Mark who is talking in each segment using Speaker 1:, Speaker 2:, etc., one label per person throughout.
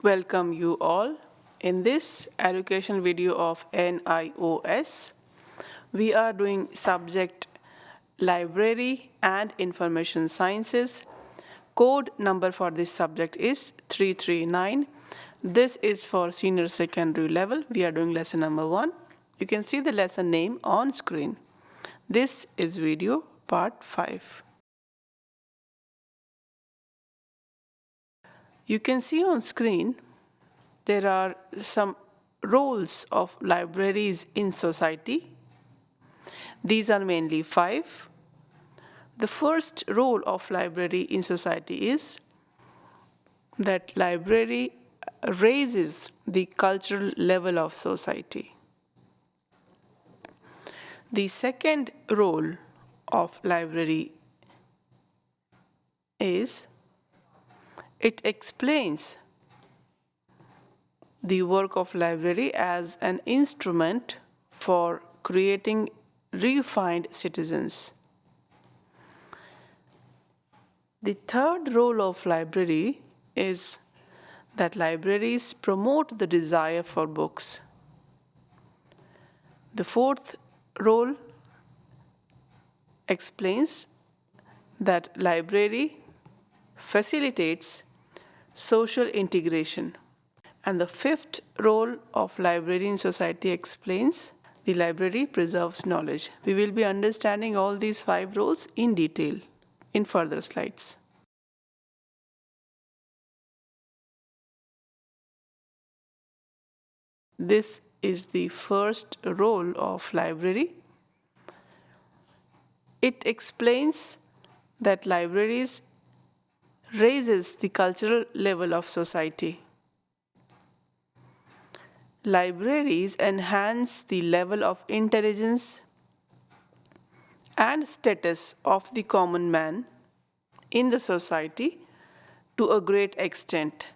Speaker 1: Welcome you all. In this education video of NIOS, we are doing subject Library and Information Sciences. Code number for this subject is 339. This is for senior secondary level. We are doing lesson number 1. You can see the lesson name on screen. This is video part 5. You can see on screen there are some roles of libraries in society. These are mainly 5. The first role of library in society is that library raises the cultural level of society. The second role of library is it explains the work of library as an instrument for creating refined citizens. The third role of library is that libraries promote the desire for books. The fourth role explains that library facilitates social integration. And the fifth role of library in society explains the library preserves knowledge. We will be understanding all these 5 roles in detail in further slides. This is the first role of library. It explains that libraries raises the cultural level of society. Libraries enhance the level of intelligence and status of the common man in the society to a great extent.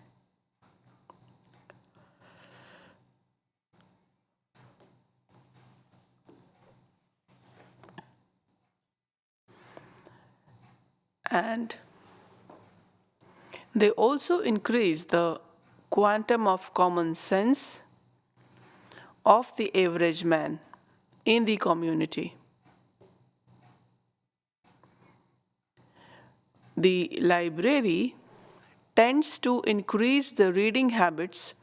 Speaker 1: And they also increase the quantum of common sense of the average man in the community. The library tends to increase the reading habits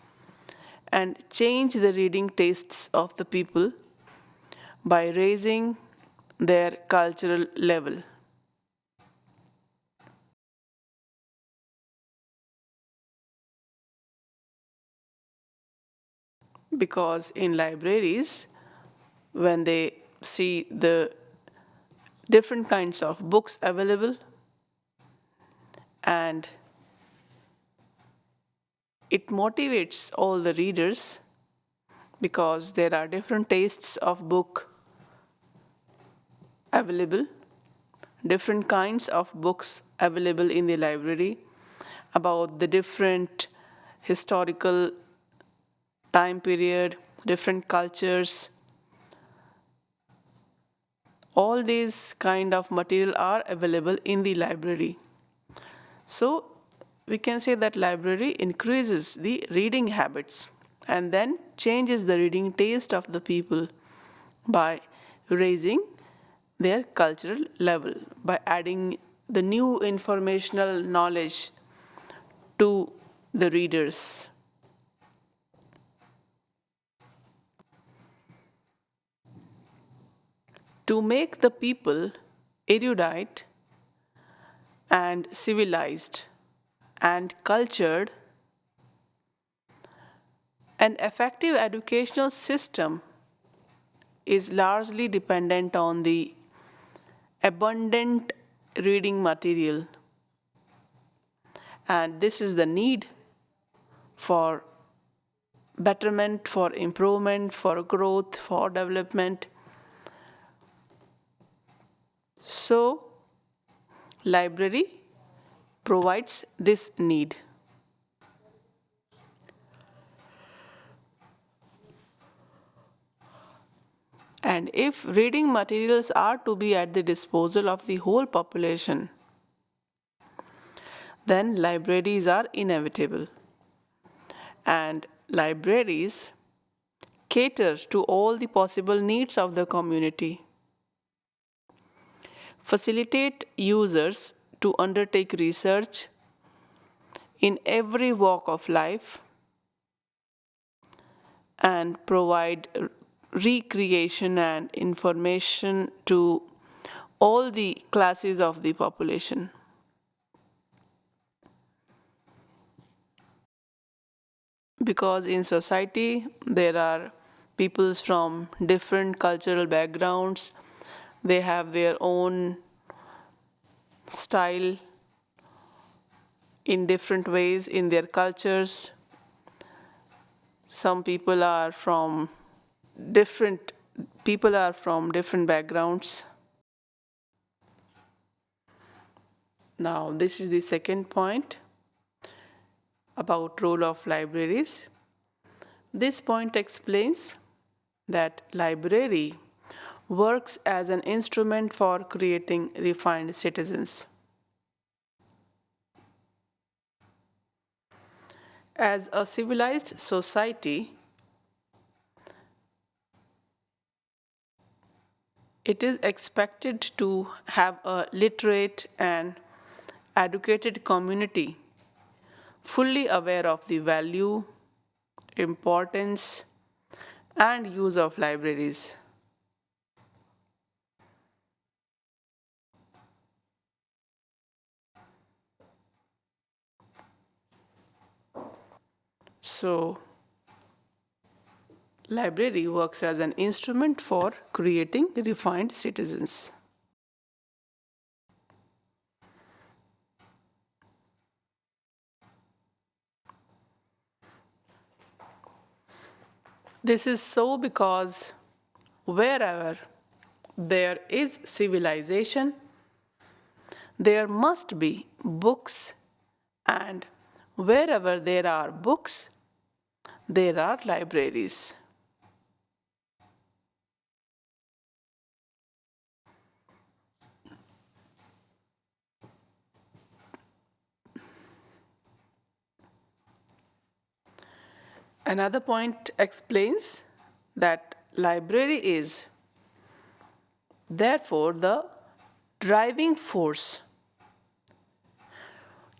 Speaker 1: and change the reading tastes of the people by raising their cultural level. Because in libraries, when they see the different kinds of books available and it motivates all the readers because there are different tastes of book available, different kinds of books available in the library about the different historical time period, different cultures. All these kind of material are available in the library. So we can say that library increases the reading habits and then changes the reading taste of the people by raising their cultural level, by adding the new informational knowledge to the readers. To make the people erudite and civilized and cultured, an effective educational system is largely dependent on the abundant reading material. And this is the need for betterment, for improvement, for growth, for development. So, library provides this need. And if reading materials are to be at the disposal of the whole population, then libraries are inevitable. and libraries cater to all the possible needs of the community, facilitate users to undertake research in every walk of life, and provide recreation and information to all the classes of the population. Because in society there are peoples from different cultural backgrounds, they have their own style in different ways in their cultures. Some people are from different different backgrounds. Now this is the second point about role of libraries. This point explains that library works as an instrument for creating refined citizens. As a civilized society, it is expected to have a literate and educated community fully aware of the value, importance, and use of libraries. So, library works as an instrument for creating refined citizens. This is so because wherever there is civilization, there must be books, and wherever there are books, there are libraries. Another point explains that library is therefore the driving force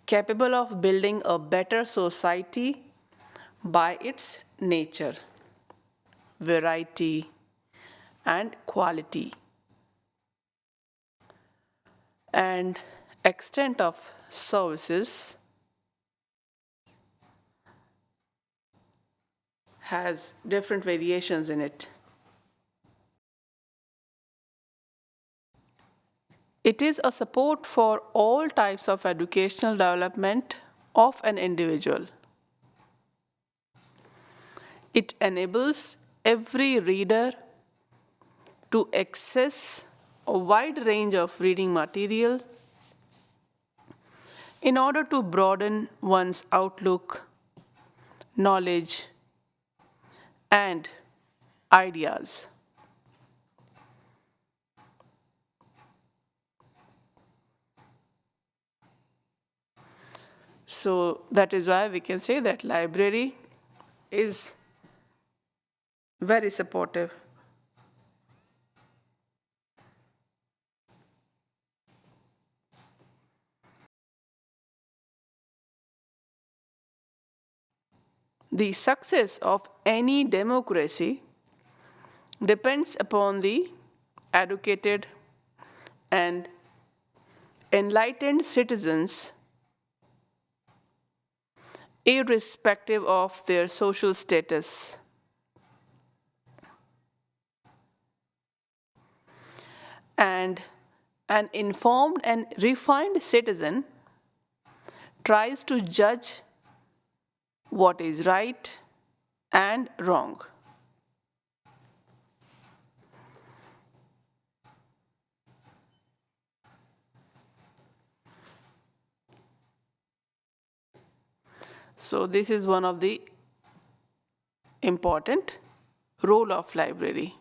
Speaker 1: capable of building a better society by its nature, variety, and quality, and extent of services has different variations in it. It is a support for all types of educational development of an individual. It enables every reader to access a wide range of reading material in order to broaden one's outlook, knowledge, and ideas. So that is why we can say that library is very supportive. The success of any democracy depends upon the educated and enlightened citizens, irrespective of their social status. And an informed and refined citizen tries to judge what is right and wrong. So this is one of the important role of library.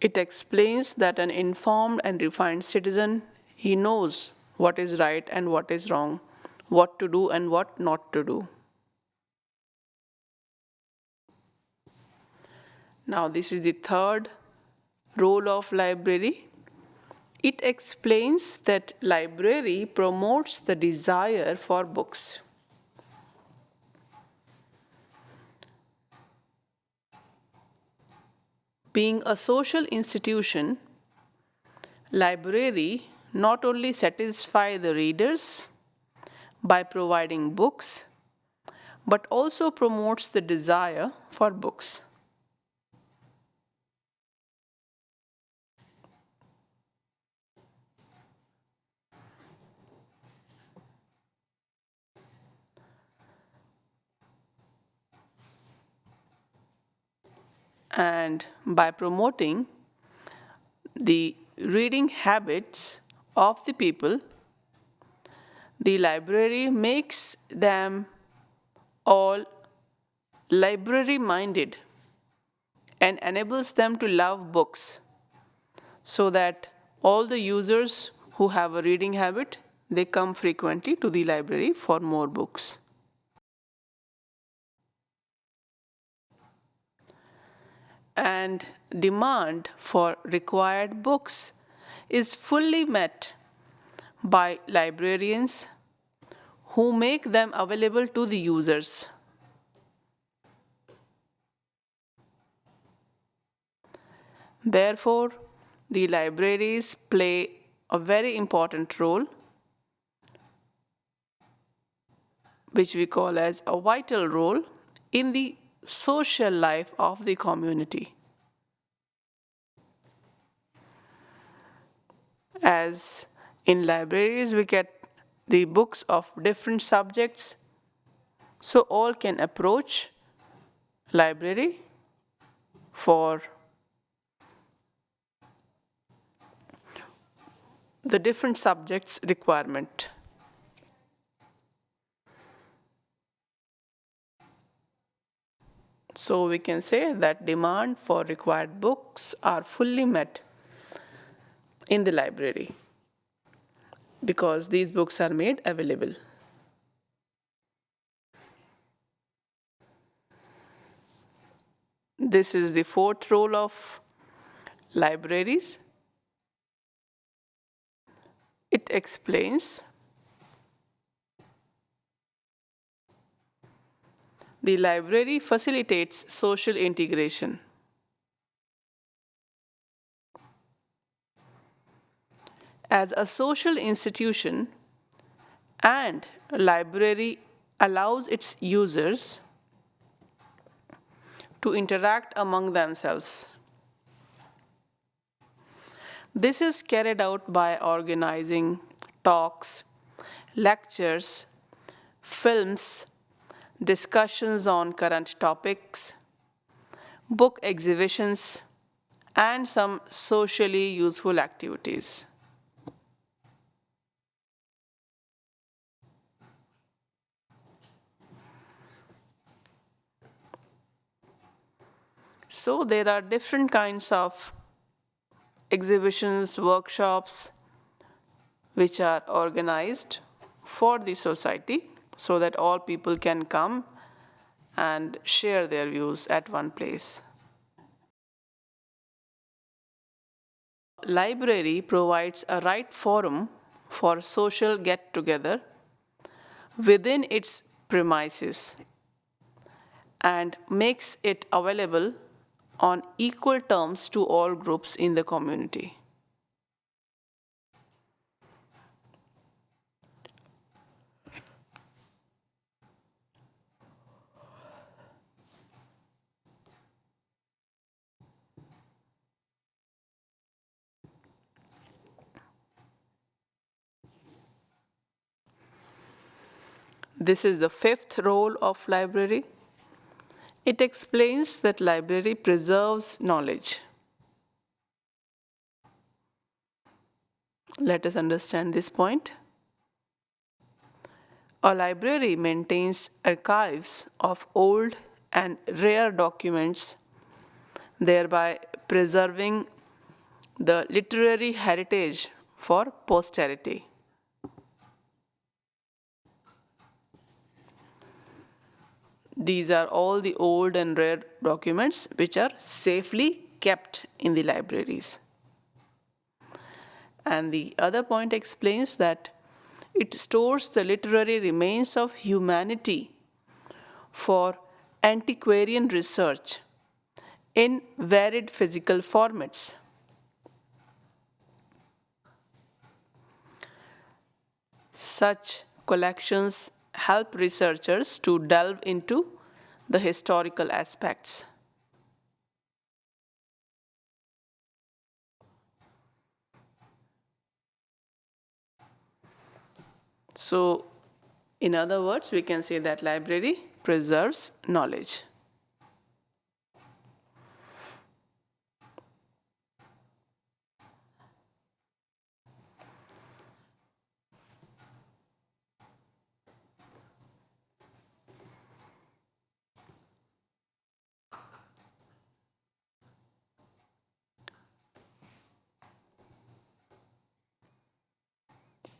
Speaker 1: It explains that an informed and refined citizen, he knows what is right and what is wrong, what to do and what not to do. Now, this is the third role of library. It explains that library promotes the desire for books. Being a social institution, library not only satisfy the readers by providing books, but also promotes the desire for books. And by promoting the reading habits of the people, the library makes them all library minded and enables them to love books so that all the users who have a reading habit, they come frequently to the library for more books. And demand for required books is fully met by librarians who make them available to the users. Therefore, the libraries play a very important role, which we call as a vital role in the social life of the community. As in libraries, we get the books of different subjects, so all can approach library for the different subjects requirement. So we can say that demand for required books are fully met in the library because these books are made available. This is the fourth role of libraries. It explains the library facilitates social integration. As a social institution, and a library allows its users to interact among themselves. This is carried out by organizing talks, lectures, films, discussions on current topics, book exhibitions, and some socially useful activities. So there are different kinds of exhibitions, workshops, which are organized for the society so that all people can come and share their views at one place. Library provides a right forum for social get-together within its premises and makes it available on equal terms to all groups in the community. This is the fifth role of library. It explains that library preserves knowledge. Let us understand this point. A library maintains archives of old and rare documents, thereby preserving the literary heritage for posterity. These are all the old and rare documents which are safely kept in the libraries. And the other point explains that it stores the literary remains of humanity for antiquarian research in varied physical formats. Such collections help researchers to delve into the historical aspects. So, in other words, we can say that library preserves knowledge.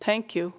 Speaker 1: Thank you.